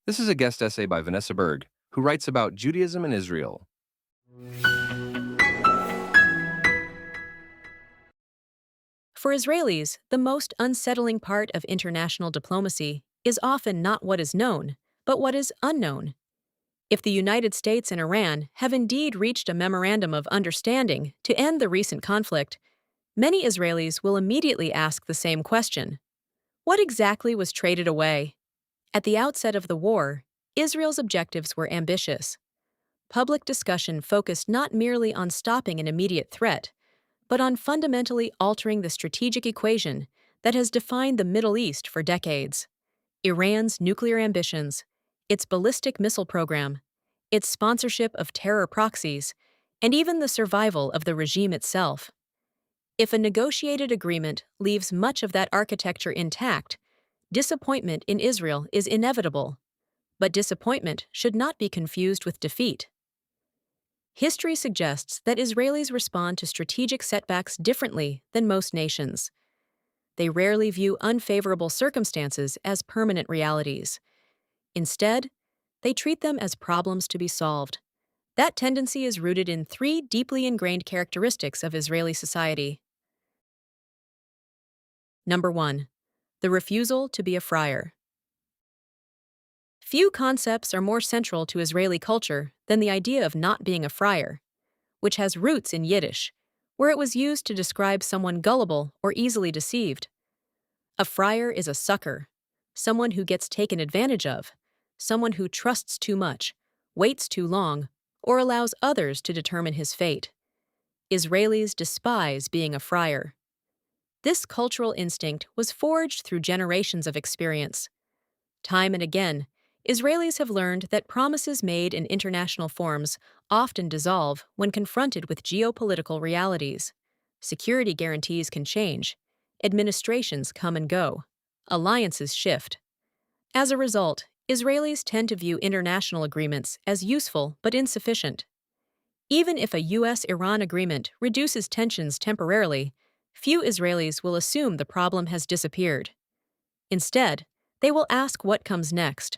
This is a guest essay by Vanessa Berg, who writes about Judaism and Israel. For Israelis, the most unsettling part of international diplomacy is often not what is known, but what is unknown. If the United States and Iran have indeed reached a memorandum of understanding to end the recent conflict, many Israelis will immediately ask the same question: what exactly was traded away? At the outset of the war, Israel's objectives were ambitious. Public discussion focused not merely on stopping an immediate threat, but on fundamentally altering the strategic equation that has defined the Middle East for decades. Iran's nuclear ambitions, its ballistic missile program, its sponsorship of terror proxies, and even the survival of the regime itself. If a negotiated agreement leaves much of that architecture intact, disappointment in Israel is inevitable. But disappointment should not be confused with defeat. History suggests that Israelis respond to strategic setbacks differently than most nations. They rarely view unfavorable circumstances as permanent realities. Instead, they treat them as problems to be solved. That tendency is rooted in three deeply ingrained characteristics of Israeli society. Number 1. The refusal to be a friar. Few concepts are more central to Israeli culture than the idea of not being a friar, which has roots in Yiddish, where it was used to describe someone gullible or easily deceived. A friar is a sucker, someone who gets taken advantage of, someone who trusts too much, waits too long, or allows others to determine his fate. Israelis despise being a friar. This cultural instinct was forged through generations of experience. Time and again, Israelis have learned that promises made in international forums often dissolve when confronted with geopolitical realities. Security guarantees can change, administrations come and go, alliances shift. As a result, Israelis tend to view international agreements as useful but insufficient. Even if a U.S.-Iran agreement reduces tensions temporarily, few Israelis will assume the problem has disappeared. Instead, they will ask what comes next.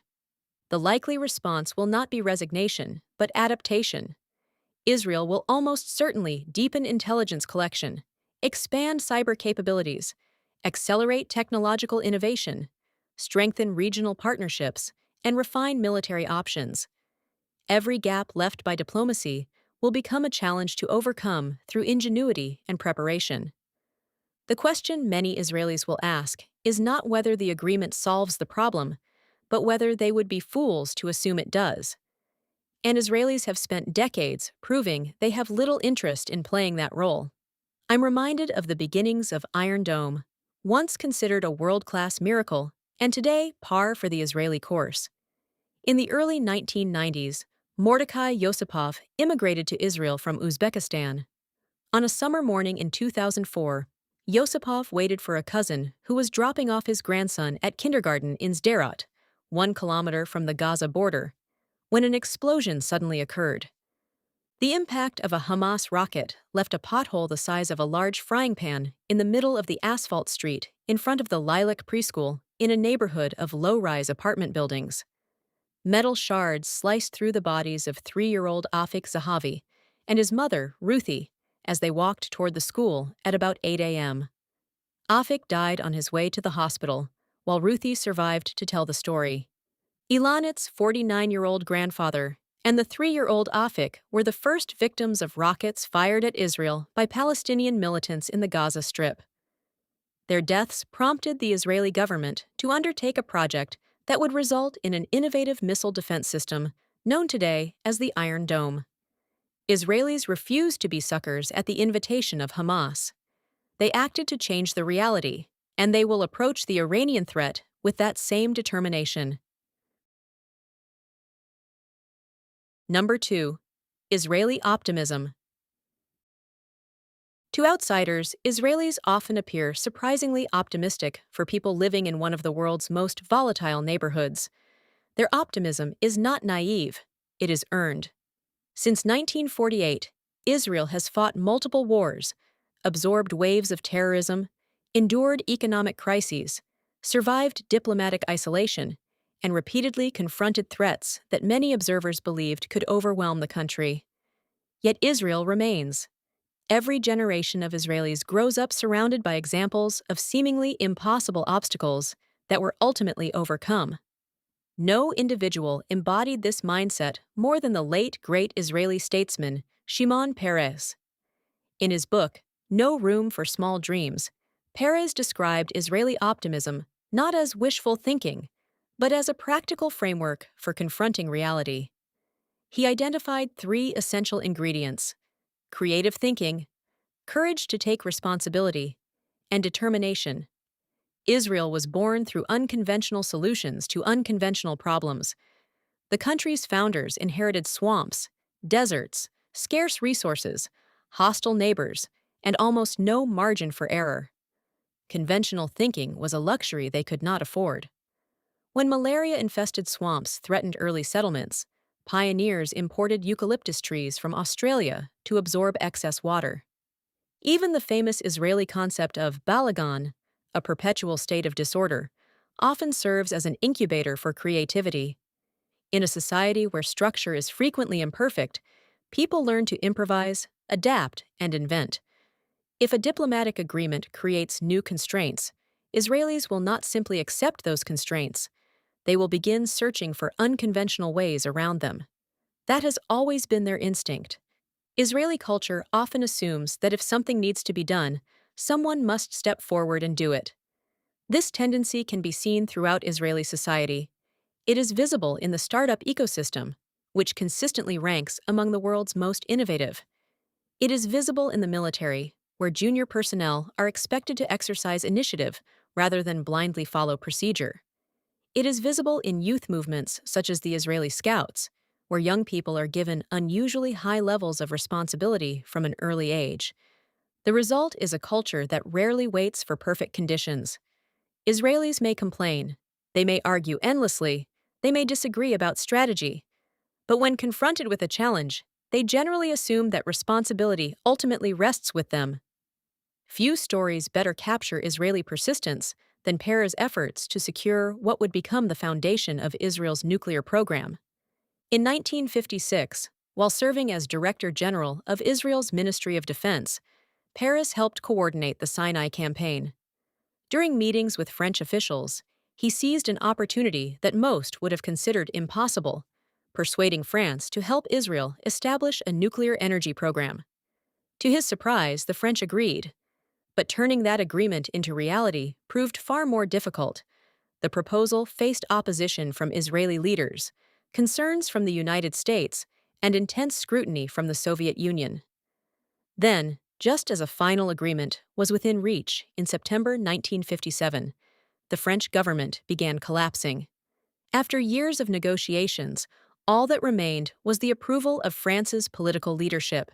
The likely response will not be resignation, but adaptation. Israel will almost certainly deepen intelligence collection, expand cyber capabilities, accelerate technological innovation, strengthen regional partnerships, and refine military options. Every gap left by diplomacy will become a challenge to overcome through ingenuity and preparation. The question many Israelis will ask is not whether the agreement solves the problem, but whether they would be fools to assume it does. And Israelis have spent decades proving they have little interest in playing that role. I'm reminded of the beginnings of Iron Dome, once considered a world-class miracle, and today par for the Israeli course. In the early 1990s, Mordechai Yosipov immigrated to Israel from Uzbekistan. On a summer morning in 2004, Yosipov waited for a cousin who was dropping off his grandson at kindergarten in Sderot, 1 kilometer from the Gaza border, when an explosion suddenly occurred. The impact of a Hamas rocket left a pothole the size of a large frying pan in the middle of the asphalt street in front of the Lilac preschool in a neighborhood of low-rise apartment buildings. Metal shards sliced through the bodies of 3-year-old Afik Zahavi and his mother, Ruthie, as they walked toward the school at about 8 a.m. Afik died on his way to the hospital, while Ruthie survived to tell the story. Ilanit's 49-year-old grandfather and the 3-year-old Afik were the first victims of rockets fired at Israel by Palestinian militants in the Gaza Strip. Their deaths prompted the Israeli government to undertake a project that would result in an innovative missile defense system known today as the Iron Dome. Israelis refused to be suckers at the invitation of Hamas. They acted to change the reality, and they will approach the Iranian threat with that same determination. Number 2. Israeli optimism. To outsiders, Israelis often appear surprisingly optimistic for people living in one of the world's most volatile neighborhoods. Their optimism is not naive, it is earned. Since 1948, Israel has fought multiple wars, absorbed waves of terrorism, endured economic crises, survived diplomatic isolation, and repeatedly confronted threats that many observers believed could overwhelm the country. Yet Israel remains. Every generation of Israelis grows up surrounded by examples of seemingly impossible obstacles that were ultimately overcome. No individual embodied this mindset more than the late great Israeli statesman Shimon Peres. In his book, No Room for Small Dreams, Peres described Israeli optimism not as wishful thinking, but as a practical framework for confronting reality. He identified three essential ingredients: creative thinking, courage to take responsibility, and determination. Israel was born through unconventional solutions to unconventional problems. The country's founders inherited swamps, deserts, scarce resources, hostile neighbors, and almost no margin for error. Conventional thinking was a luxury they could not afford. When malaria-infested swamps threatened early settlements, pioneers imported eucalyptus trees from Australia to absorb excess water. Even the famous Israeli concept of balagan, a perpetual state of disorder, often serves as an incubator for creativity. In a society where structure is frequently imperfect, people learn to improvise, adapt, and invent. If a diplomatic agreement creates new constraints, Israelis will not simply accept those constraints. They will begin searching for unconventional ways around them. That has always been their instinct. Israeli culture often assumes that if something needs to be done, someone must step forward and do it. This tendency can be seen throughout Israeli society. It is visible in the startup ecosystem, which consistently ranks among the world's most innovative. It is visible in the military, where junior personnel are expected to exercise initiative rather than blindly follow procedure. It is visible in youth movements such as the Israeli Scouts, where young people are given unusually high levels of responsibility from an early age. The result is a culture that rarely waits for perfect conditions. Israelis may complain, they may argue endlessly, they may disagree about strategy, but when confronted with a challenge, they generally assume that responsibility ultimately rests with them. Few stories better capture Israeli persistence than Peres' efforts to secure what would become the foundation of Israel's nuclear program. In 1956, while serving as Director General of Israel's Ministry of Defense, Peres helped coordinate the Sinai campaign. During meetings with French officials, he seized an opportunity that most would have considered impossible, persuading France to help Israel establish a nuclear energy program. To his surprise, the French agreed. But turning that agreement into reality proved far more difficult. The proposal faced opposition from Israeli leaders, concerns from the United States, and intense scrutiny from the Soviet Union. Then, just as a final agreement was within reach in September 1957, the French government began collapsing. After years of negotiations, all that remained was the approval of France's political leadership.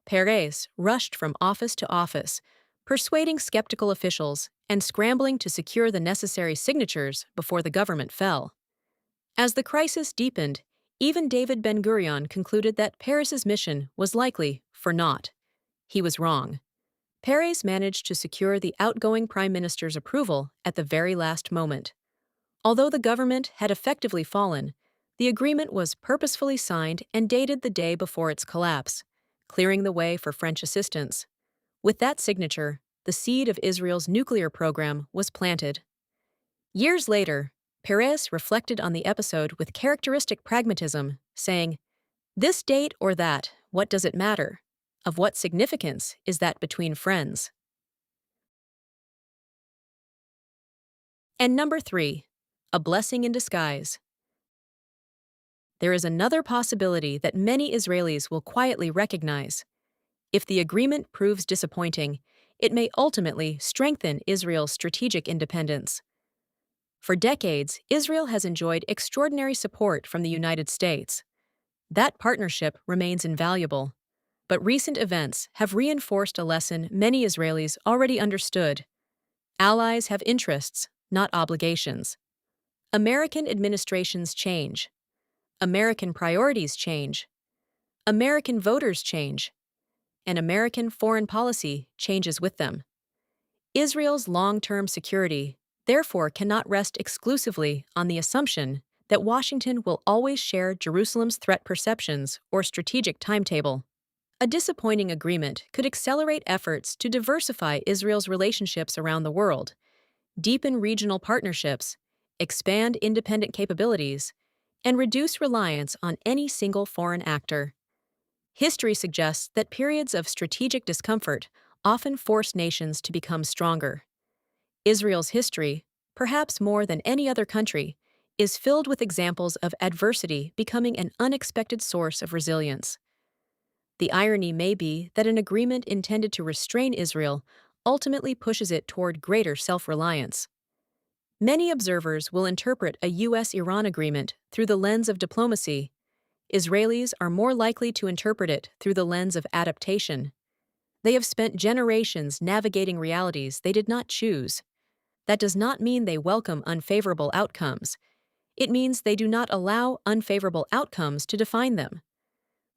Peres rushed from office to office, persuading skeptical officials and scrambling to secure the necessary signatures before the government fell. As the crisis deepened, even David Ben-Gurion concluded that Peres' mission was likely for naught. He was wrong. Peres managed to secure the outgoing prime minister's approval at the very last moment. Although the government had effectively fallen, the agreement was purposefully signed and dated the day before its collapse, clearing the way for French assistance. With that signature, the seed of Israel's nuclear program was planted. Years later, Peres reflected on the episode with characteristic pragmatism, saying, "This date or that, what does it matter? Of what significance is that between friends?" And number 3, a blessing in disguise. There is another possibility that many Israelis will quietly recognize. If the agreement proves disappointing, it may ultimately strengthen Israel's strategic independence. For decades, Israel has enjoyed extraordinary support from the United States. That partnership remains invaluable. But recent events have reinforced a lesson many Israelis already understood. Allies have interests, not obligations. American administrations change. American priorities change. American voters change. And American foreign policy changes with them. Israel's long-term security, therefore cannot rest exclusively on the assumption that Washington will always share Jerusalem's threat perceptions or strategic timetable. A disappointing agreement could accelerate efforts to diversify Israel's relationships around the world, deepen regional partnerships, expand independent capabilities, and reduce reliance on any single foreign actor. History suggests that periods of strategic discomfort often force nations to become stronger. Israel's history, perhaps more than any other country, is filled with examples of adversity becoming an unexpected source of resilience. The irony may be that an agreement intended to restrain Israel ultimately pushes it toward greater self-reliance. Many observers will interpret a U.S.-Iran agreement through the lens of diplomacy. Israelis are more likely to interpret it through the lens of adaptation. They have spent generations navigating realities they did not choose. That does not mean they welcome unfavorable outcomes. It means they do not allow unfavorable outcomes to define them.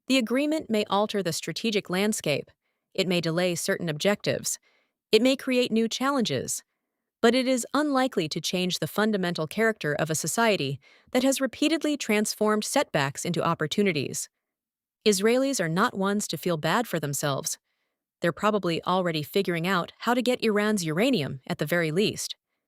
The agreement may alter the strategic landscape. It may delay certain objectives. It may create new challenges. But it is unlikely to change the fundamental character of a society that has repeatedly transformed setbacks into opportunities. Israelis are not ones to feel bad for themselves. They're probably already figuring out how to get Iran's uranium at the very least.